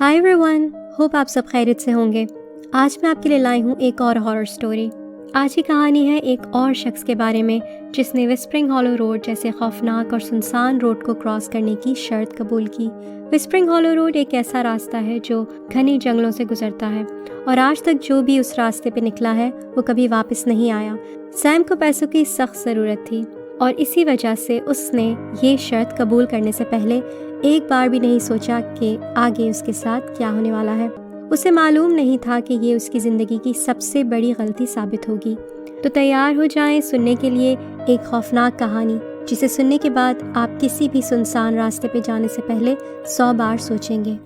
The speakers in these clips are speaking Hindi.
हाय एवरीवन, होप आप सब खैरियत से होंगे। आज मैं आपके लिए लाई हूँ एक और हॉरर स्टोरी। आज की कहानी है एक और शख्स के बारे में जिसने विस्परिंग हॉलो रोड जैसे खौफनाक और सुनसान रोड को क्रॉस करने की शर्त कबूल की। विस्परिंग हॉलो रोड एक ऐसा रास्ता है जो घने जंगलों से गुजरता है और आज तक जो भी उस रास्ते पे निकला है वो कभी वापस नहीं आया। सैम को पैसों की सख्त ज़रूरत थी और इसी वजह से उसने ये शर्त कबूल करने से पहले एक बार भी नहीं सोचा कि आगे उसके साथ क्या होने वाला है। उसे मालूम नहीं था कि ये उसकी ज़िंदगी की सबसे बड़ी गलती साबित होगी। तो तैयार हो जाएं सुनने के लिए एक खौफनाक कहानी जिसे सुनने के बाद आप किसी भी सुनसान रास्ते पे जाने से पहले 100 बार सोचेंगे।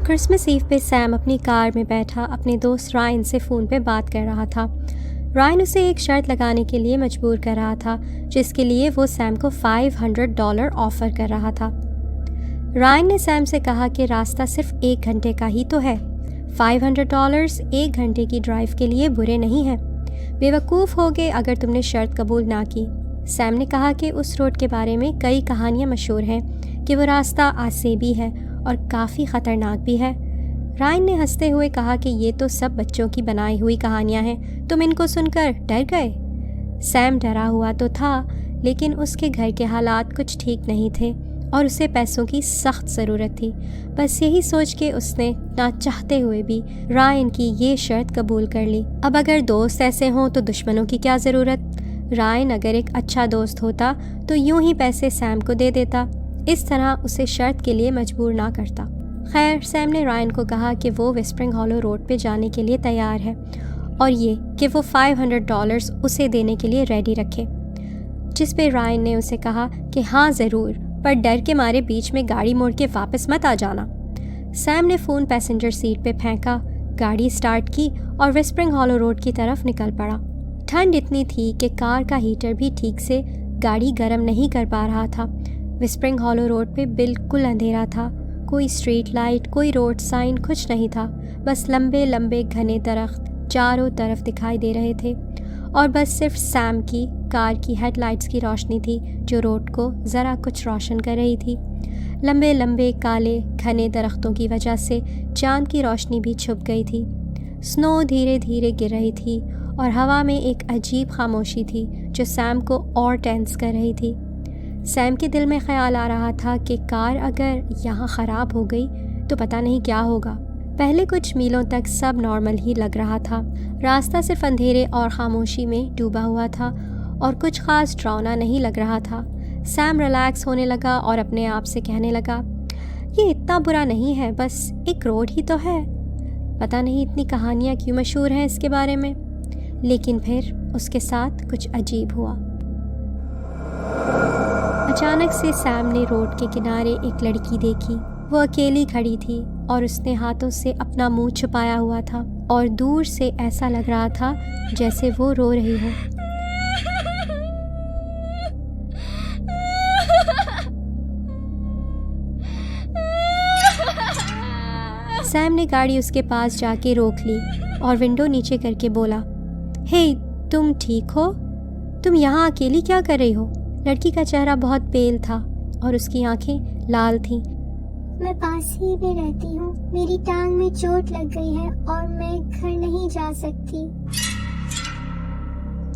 क्रिसमस ईव पे सैम अपनी कार में बैठा अपने दोस्त रायन से फ़ोन पे बात कर रहा था। रायन उसे एक शर्त लगाने के लिए मजबूर कर रहा था जिसके लिए वो सैम को $500 ऑफ़र कर रहा था। रायन ने सैम से कहा कि रास्ता सिर्फ 1 घंटे का ही तो है। $500 1 घंटे की ड्राइव के लिए बुरे नहीं हैं। बेवकूफ़ होगे अगर तुमने शर्त कबूल ना की। सैम ने कहा कि उस रोड के बारे में कई कहानियाँ मशहूर हैं कि वो रास्ता आसेबी है और काफ़ी ख़तरनाक भी है। रायन ने हंसते हुए कहा कि ये तो सब बच्चों की बनाई हुई कहानियाँ हैं, तुम इनको सुनकर डर गए। सैम डरा हुआ तो था लेकिन उसके घर के हालात कुछ ठीक नहीं थे और उसे पैसों की सख्त ज़रूरत थी। बस यही सोच के उसने ना चाहते हुए भी रायन की ये शर्त कबूल कर ली। अब अगर दोस्त ऐसे हों तो दुश्मनों की क्या ज़रूरत। रायन अगर एक अच्छा दोस्त होता तो यूं ही पैसे सैम को दे देता, इस तरह उसे शर्त के लिए मजबूर ना करता। खैर, सैम ने रायन को कहा कि वो विस्परिंग हॉलो रोड पे जाने के लिए तैयार है और ये कि वो $500 उसे देने के लिए रेडी रखे। जिस पे रायन ने उसे कहा कि हाँ ज़रूर, पर डर के मारे बीच में गाड़ी मोड़ के वापस मत आ जाना। सैम ने फ़ोन पैसेंजर सीट पे फेंका, गाड़ी स्टार्ट की और विस्परिंग हॉलो रोड की तरफ निकल पड़ा। ठंड इतनी थी कि कार का हीटर भी ठीक से गाड़ी गर्म नहीं कर पा रहा था। विस्परिंग हॉलो रोड पे बिल्कुल अंधेरा था। कोई स्ट्रीट लाइट, कोई रोड साइन, कुछ नहीं था। बस लंबे लंबे घने दरख्त चारों तरफ दिखाई दे रहे थे और बस सिर्फ सैम की कार की हेडलाइट्स की रोशनी थी जो रोड को ज़रा कुछ रोशन कर रही थी। लंबे लंबे काले घने दरख्तों की वजह से चांद की रोशनी भी छुप गई थी। स्नो धीरे धीरे गिर रही थी और हवा में एक अजीब खामोशी थी जो सैम को और टेंस कर रही थी। सैम के दिल में ख्याल आ रहा था कि कार अगर यहाँ ख़राब हो गई तो पता नहीं क्या होगा। पहले कुछ मीलों तक सब नॉर्मल ही लग रहा था। रास्ता सिर्फ अंधेरे और खामोशी में डूबा हुआ था और कुछ ख़ास डरावना नहीं लग रहा था। सैम रिलैक्स होने लगा और अपने आप से कहने लगा, ये इतना बुरा नहीं है, बस एक रोड ही तो है। पता नहीं इतनी कहानियाँ क्यों मशहूर हैं इसके बारे में। लेकिन फिर उसके साथ कुछ अजीब हुआ। अचानक से सैम ने रोड के किनारे एक लड़की देखी। वो अकेली खड़ी थी और उसने हाथों से अपना मुंह छुपाया हुआ था और दूर से ऐसा लग रहा था जैसे वो रो रही हो। सैम ने गाड़ी उसके पास जाके रोक ली और विंडो नीचे करके बोला, हे, तुम ठीक हो? तुम यहाँ अकेली क्या कर रही हो? लड़की का चेहरा बहुत पेल था और उसकी आंखें लाल थीं। मैं पास ही में रहती हूँ। मेरी टांग में चोट लग गई है और मैं घर नहीं जा सकती।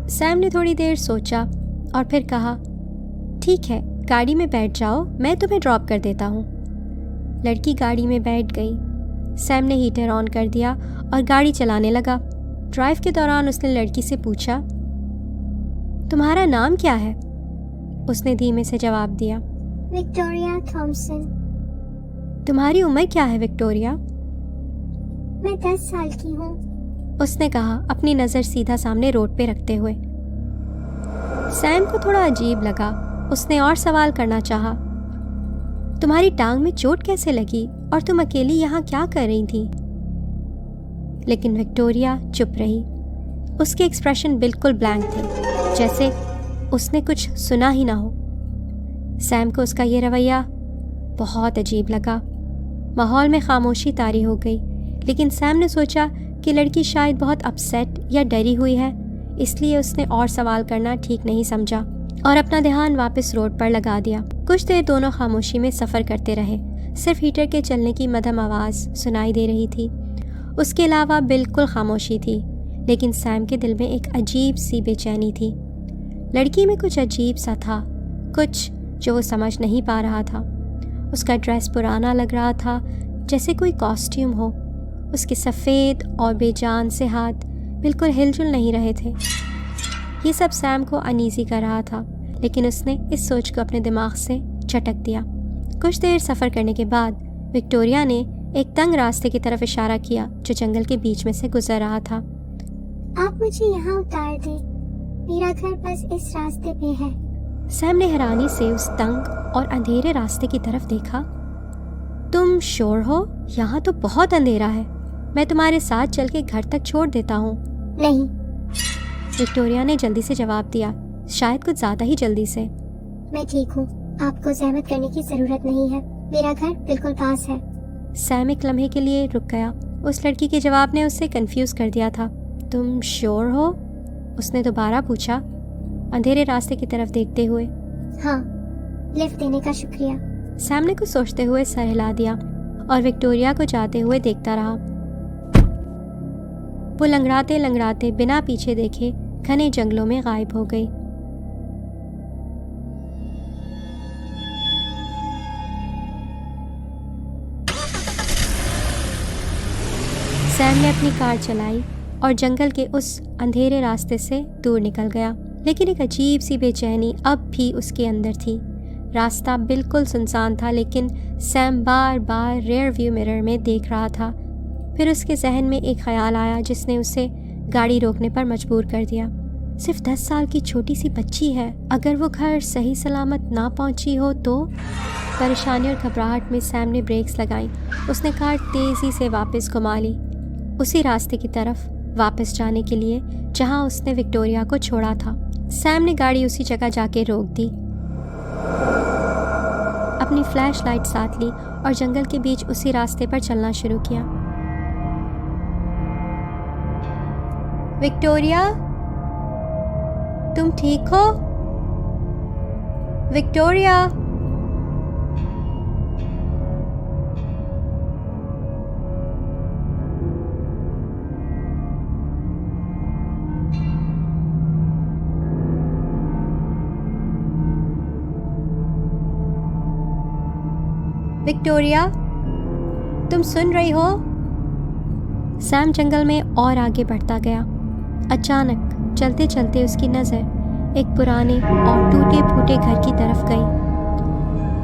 सैम ने थोड़ी देर सोचा और फिर कहा, ठीक है, गाड़ी में बैठ जाओ, मैं तुम्हें ड्रॉप कर देता हूँ। लड़की गाड़ी में बैठ गई। सैम ने हीटर ऑन कर दिया और गाड़ी चलाने लगा। ड्राइव के दौरान उसने लड़की से पूछा, तुम्हारा नाम क्या है? उसने धीमे से जवाब दिया, विक्टोरिया थॉमसन। तुम्हारी उम्र क्या है विक्टोरिया? मैं 10 साल की हूँ, उसने कहा अपनी नज़र सीधा सामने रोड पे रखते हुए। सैम को थोड़ा अजीब लगा। उसने और सवाल करना चाहा, तुम्हारी टांग में चोट कैसे लगी और तुम अकेली यहाँ क्या कर रही थी? लेकिन विक्टोरिया चुप रही। उसके एक्सप्रेशन बिल्कुल ब्लैंक थे, जैसे उसने कुछ सुना ही ना हो। सैम को उसका ये रवैया बहुत अजीब लगा। माहौल में खामोशी तारी हो गई, लेकिन सैम ने सोचा कि लड़की शायद बहुत अपसेट या डरी हुई है, इसलिए उसने और सवाल करना ठीक नहीं समझा और अपना ध्यान वापस रोड पर लगा दिया। कुछ देर दोनों खामोशी में सफ़र करते रहे। सिर्फ हीटर के चलने की मध्यम आवाज़ सुनाई दे रही थी। उसके अलावा बिल्कुल खामोशी थी, लेकिन सैम के दिल में एक अजीब सी बेचैनी थी। लड़की में कुछ अजीब सा था, कुछ जो वो समझ नहीं पा रहा था। उसका ड्रेस पुराना लग रहा था, जैसे कोई कॉस्ट्यूम हो। उसके सफ़ेद और बेजान से हाथ बिल्कुल हिलजुल नहीं रहे थे। ये सब सैम को अनईज़ी कर रहा था, लेकिन उसने इस सोच को अपने दिमाग से झटक दिया। कुछ देर सफ़र करने के बाद विक्टोरिया ने एक तंग रास्ते की तरफ इशारा किया जो जंगल के बीच में से गुजर रहा था। आप मुझे यहाँ उतार दें, मेरा घर बस इस रास्ते पे है। सैम ने हैरानी से उस तंग और अंधेरे रास्ते की तरफ देखा। तुम श्योर हो? यहाँ तो बहुत अंधेरा है। मैं तुम्हारे साथ चल के घर तक छोड़ देता हूँ। नहीं, विक्टोरिया ने जल्दी से जवाब दिया, शायद कुछ ज़्यादा ही जल्दी से। मैं ठीक हूँ, आपको ज़हमत करने की ज़रूरत नहीं है, मेरा घर बिल्कुल पास है। सैम एक लम्हे के लिए रुक गया। उस लड़की के जवाब ने उसे कंफ्यूज कर दिया था। तुम श्योर हो? उसने दोबारा पूछा, अंधेरे रास्ते की तरफ देखते हुए। हाँ, लिफ्ट देने का शुक्रिया। सैम ने कुछ सोचते हुए सर हिला दिया और विक्टोरिया को जाते हुए देखता रहा। वो लंगड़ाते लंगड़ाते बिना पीछे देखे घने जंगलों में गायब हो गई। सैम ने अपनी कार चलाई और जंगल के उस अंधेरे रास्ते से दूर निकल गया, लेकिन एक अजीब सी बेचैनी अब भी उसके अंदर थी। रास्ता बिल्कुल सुनसान था, लेकिन सैम बार बार रियर व्यू मिरर में देख रहा था। फिर उसके जहन में एक ख्याल आया जिसने उसे गाड़ी रोकने पर मजबूर कर दिया। सिर्फ 10 साल की छोटी सी बच्ची है, अगर वो घर सही सलामत ना पहुंची हो तो? परेशानी और घबराहट में सैम ने ब्रेक्स लगाई। उसने कार तेज़ी से वापस घुमा ली, उसी रास्ते की तरफ वापस जाने के लिए जहां उसने विक्टोरिया को छोड़ा था। सैम ने गाड़ी उसी जगह जाके रोक दी, अपनी फ्लैश लाइट साथ ली और जंगल के बीच उसी रास्ते पर चलना शुरू किया। विक्टोरिया, तुम ठीक हो? विक्टोरिया। विक्टोरिया, तुम सुन रही हो? सैम जंगल में और आगे बढ़ता गया। अचानक चलते चलते उसकी नज़र एक पुराने और टूटे फूटे घर की तरफ गई।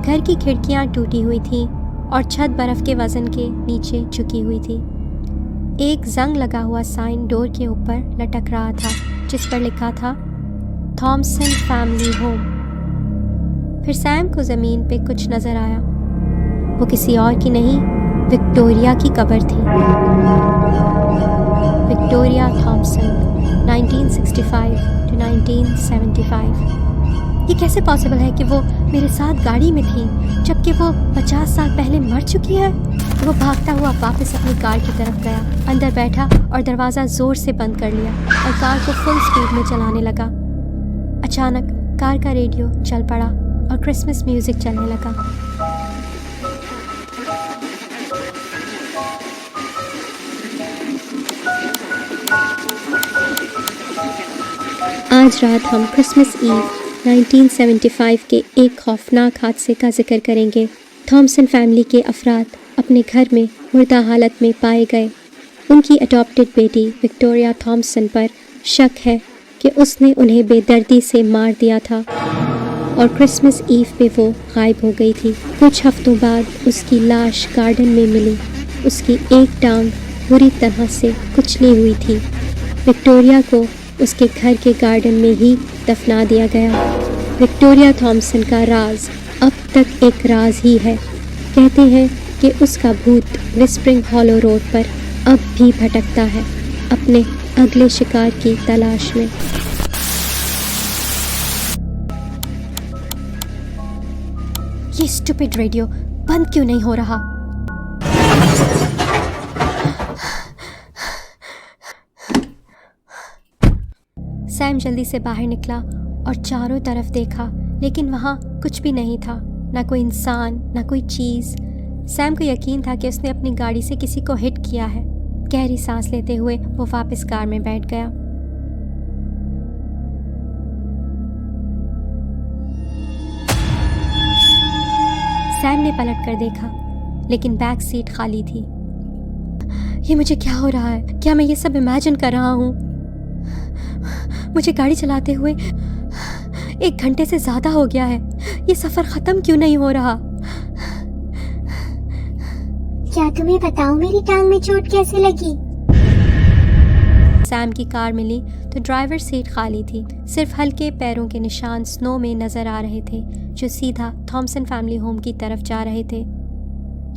घर की खिड़कियां टूटी हुई थीं और छत बर्फ़ के वज़न के नीचे झुकी हुई थी। एक जंग लगा हुआ साइन डोर के ऊपर लटक रहा था जिस पर लिखा था थॉमसन फैमिली होम। फिर सैम को ज़मीन पे कुछ नज़र आया। वो किसी और की नहीं, विक्टोरिया की कब्र थी। Victoria Thomson, 1965 to 1975। ये कैसे पॉसिबल है कि वो मेरे साथ गाड़ी में थी जबकि वो 50 साल पहले मर चुकी है? वो भागता हुआ वापस अपनी कार की तरफ गया, अंदर बैठा और दरवाज़ा ज़ोर से बंद कर लिया और कार को फुल स्पीड में चलाने लगा। अचानक कार का रेडियो चल पड़ा और क्रिसमस म्यूज़िक चलने लगा। आज रात हम क्रिसमस ईव 1975 के एक खौफनाक हादसे का जिक्र करेंगे। थॉमसन फैमिली के अफराद अपने घर में मुर्दा हालत में पाए गए। उनकी अडॉप्टेड बेटी विक्टोरिया थॉमसन पर शक है कि उसने उन्हें बेदर्दी से मार दिया था और क्रिसमस ईव पे वो गायब हो गई थी। कुछ हफ्तों बाद उसकी लाश गार्डन में मिली। उसकी एक टांग बुरी तरह से कुचली हुई थी। विक्टोरिया को उसके घर के गार्डन में ही दफना दिया गया। विक्टोरिया थॉमसन का राज अब तक एक राज ही है। कहते हैं कि उसका भूत विस्परिंग हॉलो रोड पर अब भी भटकता है अपने अगले शिकार की तलाश में। ये स्टूपिड रेडियो बंद क्यों नहीं हो रहा? सैम जल्दी से बाहर निकला और चारों तरफ देखा, लेकिन वहाँ कुछ भी नहीं था। ना कोई इंसान, ना कोई चीज़। सैम को यकीन था कि उसने अपनी गाड़ी से किसी को हिट किया है। गहरी सांस लेते हुए वो वापस कार में बैठ गया। सैम ने पलट कर देखा, लेकिन बैक सीट खाली थी। ये मुझे क्या हो रहा है? क्या मैं ये सब इमेजिन कर रहा हूँ? मुझे गाड़ी चलाते हुए 1 घंटे से ज़्यादा हो गया है। ये सफ़र ख़त्म क्यों नहीं हो रहा? क्या तुम्हें बताऊं मेरी टांग में चोट कैसे लगी? सैम की कार मिली तो ड्राइवर सीट खाली थी। सिर्फ हल्के पैरों के निशान स्नो में नज़र आ रहे थे, जो सीधा थॉमसन फैमिली होम की तरफ जा रहे थे।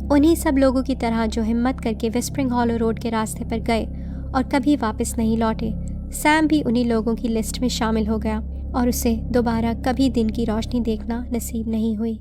उन्हीं सब लोगों की तरह जो हिम्मत करके विस्परिंग हॉलो रोड के रास्ते पर गए और कभी वापस नहीं लौटे। सैम भी उन्हीं लोगों की लिस्ट में शामिल हो गया और उसे दोबारा कभी दिन की रोशनी देखना नसीब नहीं हुई।